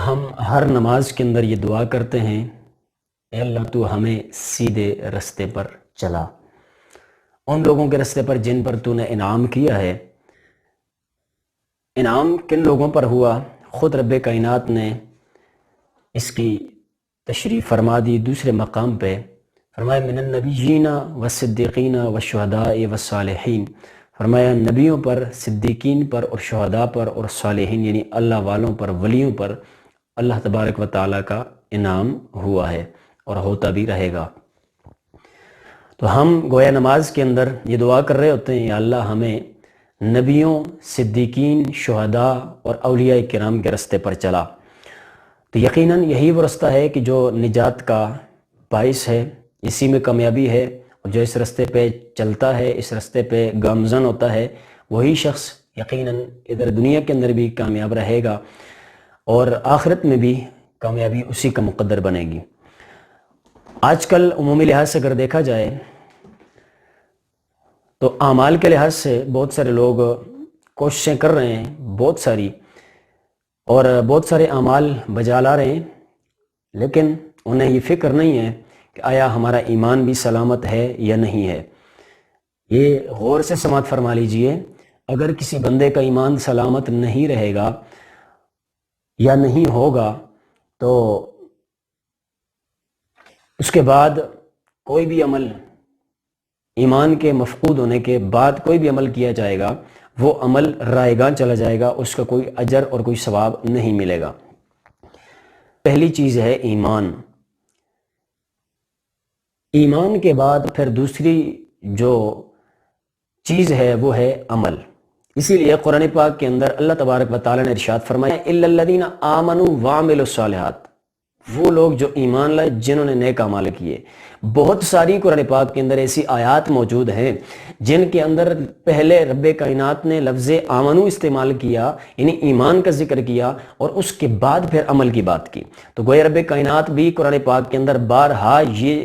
ہم ہر نماز کے اندر یہ دعا کرتے ہیں، اے اللہ تو ہمیں سیدھے رستے پر چلا، ان لوگوں کے رستے پر جن پر تو نے انعام کیا ہے۔ انعام کن لوگوں پر ہوا؟ خود رب کائنات نے اس کی تشریح فرما دی دوسرے مقام پہ، فرمایا من النبیین والصدیقین والشہداء والصالحین، فرمایا نبیوں پر، صدیقین پر اور شہداء پر اور صالحین یعنی اللہ والوں پر، ولیوں پر اللہ تبارک و تعالیٰ کا انعام ہوا ہے اور ہوتا بھی رہے گا۔ تو ہم گویا نماز کے اندر یہ دعا کر رہے ہوتے ہیں، یا اللہ ہمیں نبیوں، صدیقین، شہداء اور اولیاء کرام کے رستے پر چلا۔ تو یقیناً یہی وہ رستہ ہے کہ جو نجات کا باعث ہے، اسی میں کامیابی ہے، اور جو اس رستے پہ چلتا ہے، اس رستے پہ گامزن ہوتا ہے، وہی شخص یقیناً ادھر دنیا کے اندر بھی کامیاب رہے گا اور آخرت میں بھی کامیابی اسی کا مقدر بنے گی۔ آج کل عمومی لحاظ سے اگر دیکھا جائے تو اعمال کے لحاظ سے بہت سارے لوگ کوششیں کر رہے ہیں، بہت ساری، اور بہت سارے اعمال بجا لا رہے ہیں، لیکن انہیں یہ فکر نہیں ہے کہ آیا ہمارا ایمان بھی سلامت ہے یا نہیں ہے۔ یہ غور سے سماعت فرما لیجئے، اگر کسی بندے کا ایمان سلامت نہیں رہے گا یا نہیں ہوگا تو اس کے بعد کوئی بھی عمل، ایمان کے مفقود ہونے کے بعد کوئی بھی عمل کیا جائے گا وہ عمل رائیگاں چلا جائے گا، اس کا کوئی اجر اور کوئی ثواب نہیں ملے گا۔ پہلی چیز ہے ایمان۔ ایمان کے بعد پھر دوسری جو چیز ہے وہ ہے عمل۔ اسی لیے قرآن پاک کے اندر اللہ تبارک و تعالیٰ نے ارشاد فرمایا اِلَّا الَّذِينَ آمَنُوا وَعَمِلُوا الصَّالِحَاتِ، وہ لوگ جو ایمان لائے جنہوں نے نیک اعمال کیے۔ بہت ساری قرآن پاک کے اندر ایسی آیات موجود ہیں جن کے اندر پہلے رب کائنات نے لفظ آمنو استعمال کیا، یعنی ایمان کا ذکر کیا، اور اس کے بعد پھر عمل کی بات کی۔ تو گویا رب کائنات بھی قرآن پاک کے اندر بارہا یہ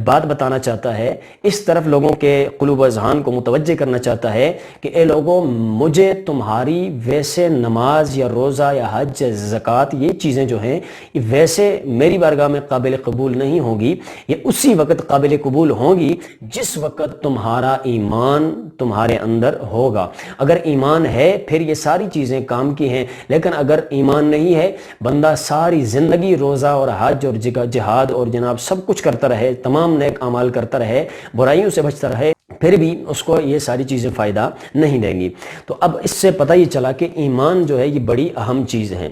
بات بتانا چاہتا ہے، اس طرف لوگوں کے قلوب و اذہان کو متوجہ کرنا چاہتا ہے کہ اے لوگوں، مجھے تمہاری ویسے نماز یا روزہ یا حج یا زکوٰۃ یہ چیزیں جو ہیں یہ ویسے میری بارگاہ میں قابل قبول نہیں ہوں گی، یہ اسی وقت قابل قبول ہوں گی جس وقت تمہارا ایمان تمہارے اندر ہوگا۔ اگر ایمان ہے پھر یہ ساری چیزیں کام کی ہیں، لیکن اگر ایمان نہیں ہے، بندہ ساری زندگی روزہ اور حج اور جہاد اور جناب سب کچھ کرتا رہے، تمام نیک اعمال کرتا رہے، برائیوں سے بچتا رہے، پھر بھی اس کو یہ ساری چیزیں فائدہ نہیں دیں گی۔ تو اب اس سے پتہ یہ چلا کہ ایمان جو ہے یہ بڑی اہم چیز ہے۔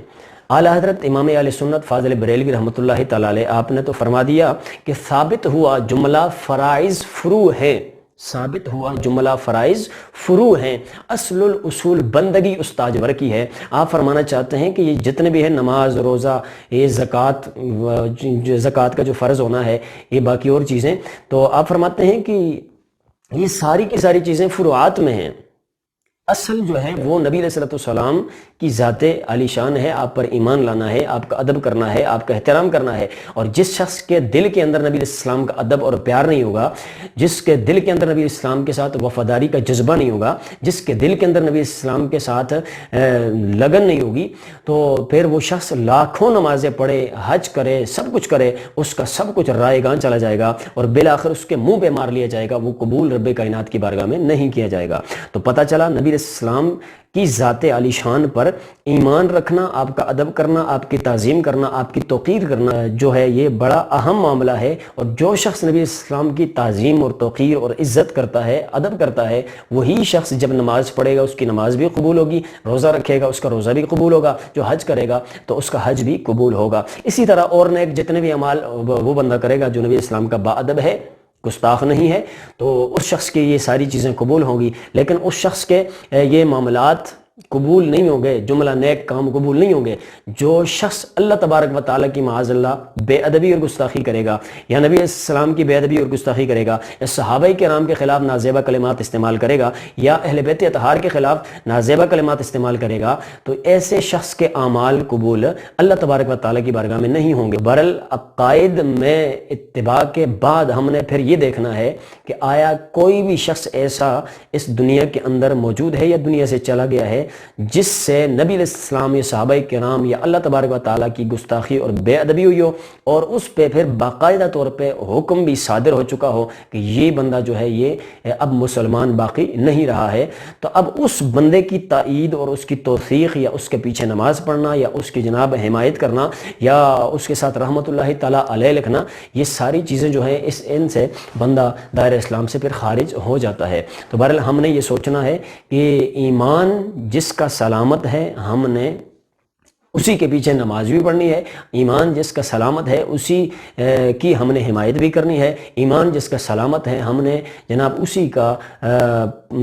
اعلیٰ حضرت امام اہل سنت فاضل بریلوی رحمۃ اللہ تعالیٰ علیہ آپ نے تو فرما دیا کہ ثابت ہوا جملہ فرائض فروع ہے، ثابت ہوا جملہ فرائض فروع ہیں، اصل الاصول بندگی استاجور کی ہے۔ آپ فرمانا چاہتے ہیں کہ یہ جتنے بھی ہے نماز، روزہ، یہ زکوٰۃ کا جو فرض ہونا ہے، یہ باقی اور چیزیں، تو آپ فرماتے ہیں کہ یہ ساری کی ساری چیزیں فروعات میں ہیں، اصل جو ہے وہ نبی علیہ السلام کی ذات عالی شان ہے، آپ پر ایمان لانا ہے، آپ کا ادب کرنا ہے، آپ کا احترام کرنا ہے۔ اور جس شخص کے دل کے اندر نبی علیہ السلام کا ادب اور پیار نہیں ہوگا، جس کے دل کے اندر نبی علیہ السلام کے ساتھ وفاداری کا جذبہ نہیں ہوگا، جس کے دل کے اندر نبی علیہ السلام کے ساتھ لگن نہیں ہوگی، تو پھر وہ شخص لاکھوں نمازیں پڑھے، حج کرے، سب کچھ کرے، اس کا سب کچھ رائیگاں چلا جائے گا اور بالآخر اس کے منہ پہ مار لیا جائے گا، وہ قبول رب کائنات کی بارگاہ میں نہیں کیا جائے گا۔ تو پتہ چلا نبی علیہ السلام کی ذات عالی شان پر ایمان رکھنا، آپ کا ادب کرنا، آپ کی تعظیم کرنا، آپ کی توقیر کرنا جو ہے یہ بڑا اہم معاملہ ہے۔ اور جو شخص نبی السلام کی تعظیم اور توقیر اور عزت کرتا ہے، ادب کرتا ہے، وہی شخص جب نماز پڑھے گا اس کی نماز بھی قبول ہوگی، روزہ رکھے گا اس کا روزہ بھی قبول ہوگا، جو حج کرے گا تو اس کا حج بھی قبول ہوگا۔ اسی طرح اور نیک جتنے بھی اعمال وہ بندہ کرے گا جو نبی السلام کا با ادب ہے، گستاخ نہیں ہے، تو اس شخص کی یہ ساری چیزیں قبول ہوں گی۔ لیکن اس شخص کے یہ معاملات قبول نہیں ہوں گے، جملہ نیک کام قبول نہیں ہوں گے جو شخص اللہ تبارک و تعالیٰ کی معاذ اللہ بے ادبی اور گستاخی کرے گا، یا نبی علیہ السلام کی بے ادبی اور گستاخی کرے گا، یا صحابہ کرام کے خلاف نازیبہ کلمات استعمال کرے گا، یا اہل بیت اطہار کے خلاف نازیبہ کلمات استعمال کرے گا، تو ایسے شخص کے اعمال قبول اللہ تبارک و تعالیٰ کی بارگاہ میں نہیں ہوں گے۔ بہرحال عقائد میں اتباع کے بعد ہم نے پھر یہ دیکھنا ہے کہ آیا کوئی بھی شخص ایسا اس دنیا کے اندر موجود ہے یا دنیا سے چلا گیا ہے جس سے نبی علیہ السلام یا صحابہ کرام یا اللہ تبارک و تعالیٰ کی گستاخی اور بے ادبی ہوئی ہو، اور اس پہ پھر باقاعدہ طور پہ حکم بھی صادر ہو چکا ہو کہ یہ بندہ جو ہے یہ اب مسلمان باقی نہیں رہا ہے، تو اب اس بندے کی تائید اور اس کی توثیق یا اس کے پیچھے نماز پڑھنا یا اس کی جناب حمایت کرنا یا اس کے ساتھ رحمت اللہ تعالیٰ علیہ لکھنا، یہ ساری چیزیں جو ہیں ان سے بندہ دائرہ اسلام سے پھر خارج ہو جاتا ہے۔ تو بہرحال ہم نے یہ سوچنا ہے کہ ایمان جس کا سلامت ہے ہم نے اسی کے پیچھے نماز بھی پڑھنی ہے، ایمان جس کا سلامت ہے اسی کی ہم نے حمایت بھی کرنی ہے، ایمان جس کا سلامت ہے ہم نے جناب اسی کا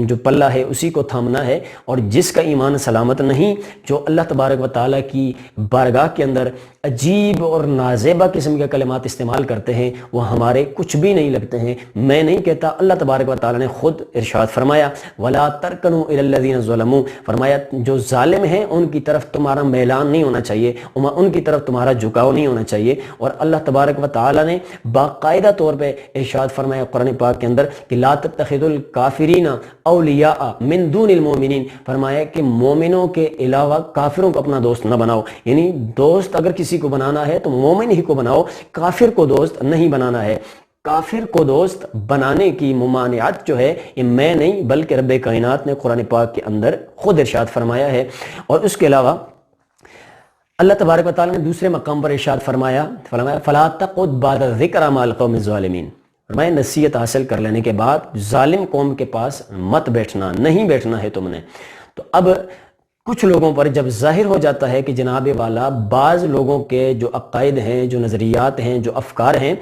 جو پلہ ہے اسی کو تھامنا ہے، اور جس کا ایمان سلامت نہیں، جو اللہ تبارک و تعالیٰ کی بارگاہ کے اندر عجیب اور نازیبہ قسم کے کلمات استعمال کرتے ہیں، وہ ہمارے کچھ بھی نہیں لگتے ہیں۔ میں نہیں کہتا، اللہ تبارک و تعالیٰ نے خود ارشاد فرمایا وَلَا تَرْكَنُوا إِلَى الَّذِينَ ظَلَمُوا، فرمایا جو ظالم ہیں ان کی طرف تمہارا میلان نہیں ہونا چاہیے، ان کی طرف تمہارا جھکاؤ نہیں ہونا چاہیے۔ اور اللہ تبارک و تعالیٰ نے باقاعدہ طور پہ ارشاد فرمایا قرآن پاک کے اندر کہ لا تتخذوا الکافرین اولیاء من دون المؤمنین، فرمایا کہ مومنوں کے علاوہ کافروں کو اپنا دوست نہ بناؤ، یعنی دوست اگر کسی کو بنانا ہے تو مومن ہی کو بناؤ، کافر کو دوست نہیں بنانا ہے۔ کافر کو دوست بنانے کی ممانعت جو ہے یہ میں نہیں بلکہ رب کائنات نے قرآن پاک کے اندر خود ارشاد فرمایا ہے۔ اور اس کے علاوہ اللہ تبارک و تعالیٰ نے دوسرے مقام پر ارشاد فرمایا فَلَا تَقْعُدْ بَعْدَ الذِّكْرِ مَعَ الْقَوْمِ الظَّالِمِينَ، فرمایا نصیحت حاصل کر لینے کے بعد ظالم قوم کے پاس مت بیٹھنا، نہیں بیٹھنا ہے تم نے۔ تو اب کچھ لوگوں پر جب ظاہر ہو جاتا ہے کہ جناب والا بعض لوگوں کے جو عقائد ہیں، جو نظریات ہیں، جو افکار ہیں،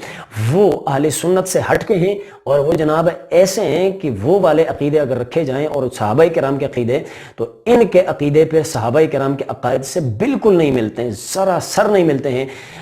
وہ اہل سنت سے ہٹ کے ہیں، اور وہ جناب ایسے ہیں کہ وہ والے عقیدے اگر رکھے جائیں اور صحابہ کرام کے عقیدے، تو ان کے عقیدے پہ صحابہ کرام کے عقائد سے بالکل نہیں ملتے ہیں، سراسر نہیں ملتے ہیں۔